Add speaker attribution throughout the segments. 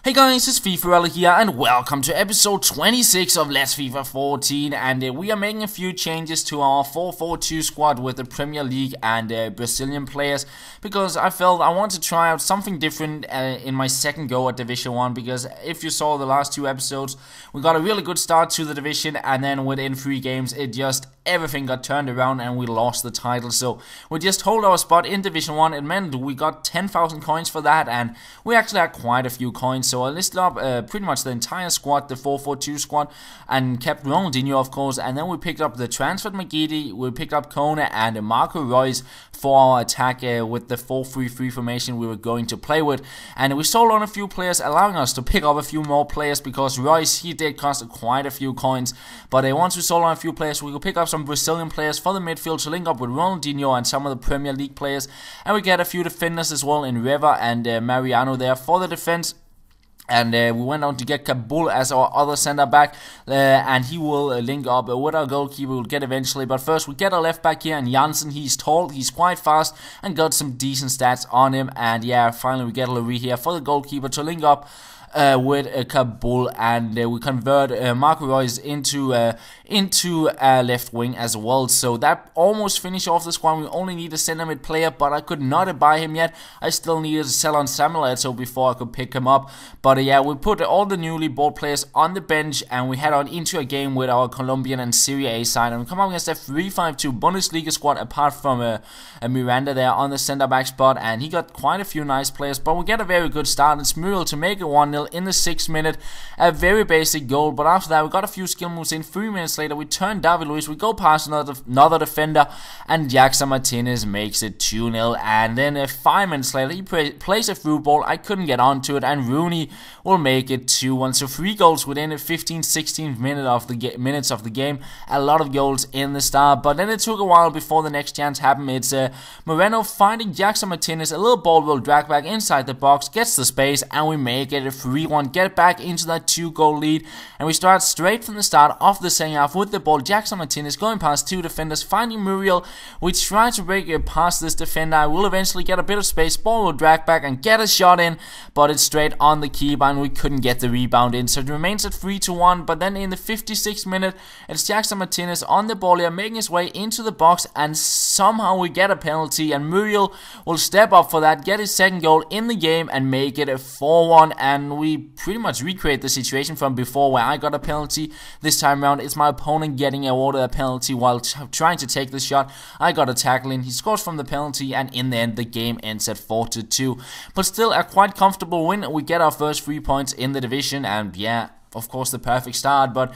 Speaker 1: Hey guys, it's FifaRalle here and welcome to episode 26 of Let's FIFA 14, and we are making a few changes to our 4-4-2 squad with the Premier League and Brazilian players, because I felt I wanted to try out something different in my second go at Division 1, because if you saw the last two episodes, we got a really good start to the division, and then within 3 games everything got turned around and we lost the title. So we just hold our spot in Division 1. It meant we got 10,000 coins for that, and we actually had quite a few coins. So I listed up pretty much the entire squad, the 4-4-2 squad, and kept Ronaldinho, of course. And then we picked up the transferred McGeady, we picked up Kone and Marco Reus for our attack with the 4-3-3 formation we were going to play with. And we sold on a few players, allowing us to pick up a few more players, because Reus, he did cost quite a few coins. But once we sold on a few players, we could pick up some Brazilian players for the midfield to link up with Ronaldinho and some of the Premier League players, and we get a few defenders as well in River and Mariano there for the defense. And we went on to get Kabul as our other center back, and he will link up with our goalkeeper we'll get eventually. But first we get a left back here, and Janssen, he's tall, he's quite fast, and got some decent stats on him. And yeah, finally we get Louis here for the goalkeeper to link up with Kabul, and we convert Marco Reus into left wing as well. So that almost finished off the squad. We only need a center mid player, but I could not buy him yet. I still needed to sell on Samuel Eto'o before I could pick him up. But yeah, we put all the newly bought players on the bench, and we head on into a game with our Colombian and Serie A side, and we come up against a 3-5-2 Bundesliga squad, apart from a Miranda there on the center back spot, and he got quite a few nice players. But we get a very good start. It's Muriel to make it 1-0 in the 6th minute, a very basic goal. But after that we got a few skill moves in. 3 minutes later we turn David Luiz, we go past another defender, and Jackson Martinez makes it 2-0. And then 5 minutes later he plays a through ball, I couldn't get onto it, and Rooney will make it 2-1. So 3 goals within the 15-16th minutes of the game. A lot of goals in the start, but then it took a while before the next chance happened. It's Moreno finding Jackson Martinez, a little ball will drag back inside the box, gets the space, and we make it a 3-1, get back into that 2-goal lead. And we start straight from the start of the second half with the ball. Jackson Martinez going past 2 defenders, finding Muriel. We try to break it past this defender. I will eventually get a bit of space, ball will drag back and get a shot in, but it's straight on the keeper, and we couldn't get the rebound in. So it remains at 3-1. But then in the 56th minute, it's Jackson Martinez on the ball here, making his way into the box, and somehow we get a penalty, and Muriel will step up for that, get his second goal in the game, and make it a 4-1. And we pretty much recreate the situation from before, where I got a penalty. This time around it's my opponent getting awarded a penalty while trying to take the shot. I got a tackle in, he scores from the penalty, and in the end the game ends at 4-2. But still a quite comfortable win. We get our first 3 points in the division, and yeah, of course the perfect start. But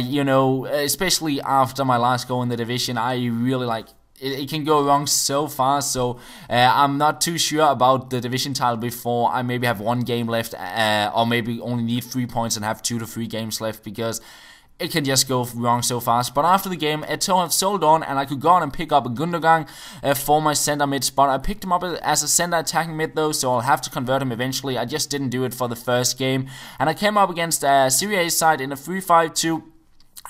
Speaker 1: you know, especially after my last goal in the division, I really it can go wrong so fast. So I'm not too sure about the division title before I maybe have 1 game left, or maybe only need 3 points and have 2 to 3 games left, because it can just go wrong so fast. But after the game, Eto'o have sold on, and I could go on and pick up a Gundogan for my center mid spot. I picked him up as a center attacking mid though, so I'll have to convert him eventually. I just didn't do it for the first game, and I came up against Serie A side in a 3-5-2.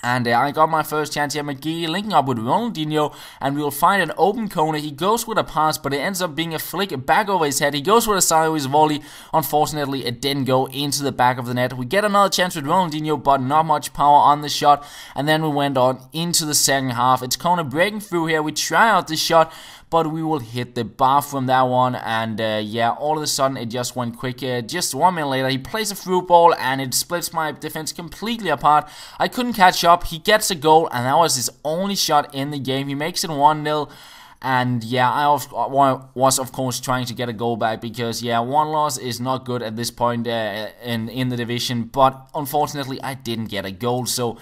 Speaker 1: And I got my first chance here. McGeady linking up with Ronaldinho, and we will find an open corner. He goes with a pass, but it ends up being a flick back over his head. He goes with a sideways volley. Unfortunately, it didn't go into the back of the net. We get another chance with Ronaldinho, but not much power on the shot. And then we went on into the second half. It's Kone breaking through here. We try out the shot, but we will hit the bar from that one. And yeah, all of a sudden it just went quick. Just 1 minute later, he plays a through ball, and it splits my defense completely apart. I couldn't catch up. He gets a goal, and that was his only shot in the game. He makes it 1-0. And yeah, I was of course trying to get a goal back, because yeah, 1 loss is not good at this point in the division. But unfortunately, I didn't get a goal, so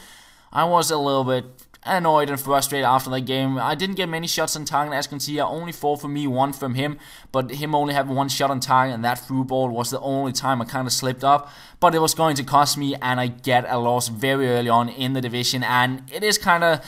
Speaker 1: I was a little bit annoyed and frustrated after that game. I didn't get many shots on target, as you can see here, only 4 from me, 1 from him, but him only having 1 shot on target, and that through ball was the only time I kind of slipped up. But it was going to cost me, and I get a loss very early on in the division. And it is kind of,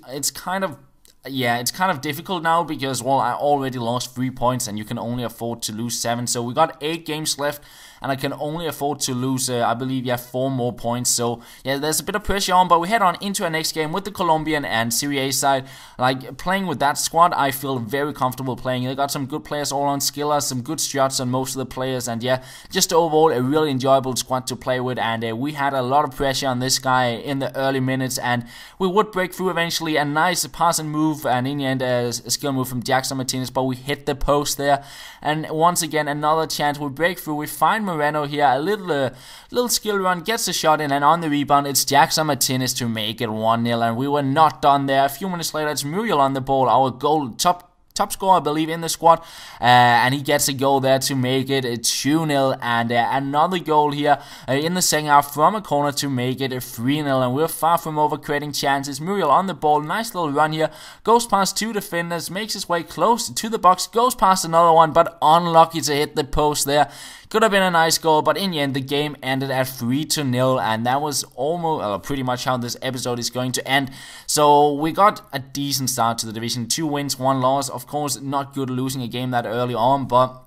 Speaker 1: it's kind of difficult now, because, well, I already lost 3 points, and you can only afford to lose 7. So we got 8 games left, and I can only afford to lose, I believe, 4 more points. So yeah, there's a bit of pressure on, but we head on into our next game with the Colombian and Serie A side. Like, playing with that squad, I feel very comfortable playing. They got some good players all on skillers, some good shots on most of the players, and yeah, just overall a really enjoyable squad to play with. And we had a lot of pressure on this guy in the early minutes, and we would break through eventually. A nice pass and move, and in the end a skill move from Jackson Martinez, but we hit the post there. And once again, another chance. We break through. We find Moreno here. A little skill run, gets a shot in, and on the rebound, it's Jackson Martinez to make it 1-0. And we were not done there. A few minutes later, it's Muriel on the ball, our goal, top scorer, I believe, in the squad, and he gets a goal there to make it 2-0, and another goal here in the second half from a corner to make it 3-0, and we're far from over creating chances. Muriel on the ball, nice little run here, goes past 2 defenders, makes his way close to the box, goes past another one, but unlucky to hit the post there. Could have been a nice goal, but in the end, the game ended at 3-0, and that was almost pretty much how this episode is going to end. So we got a decent start to the division. 2 wins, 1 loss. Of course, not good losing a game that early on, but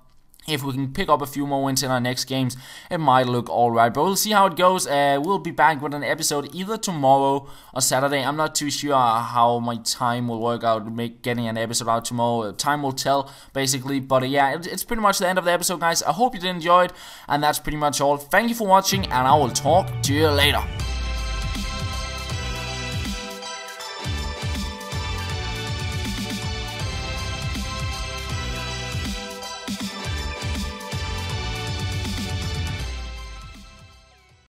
Speaker 1: if we can pick up a few more wins in our next games, it might look alright. But we'll see how it goes. We'll be back with an episode either tomorrow or Saturday. I'm not too sure how my time will work out getting an episode out tomorrow. Time will tell, basically. But yeah, it's pretty much the end of the episode, guys. I hope you did enjoy it. And that's pretty much all. Thank you for watching, and I will talk to you later.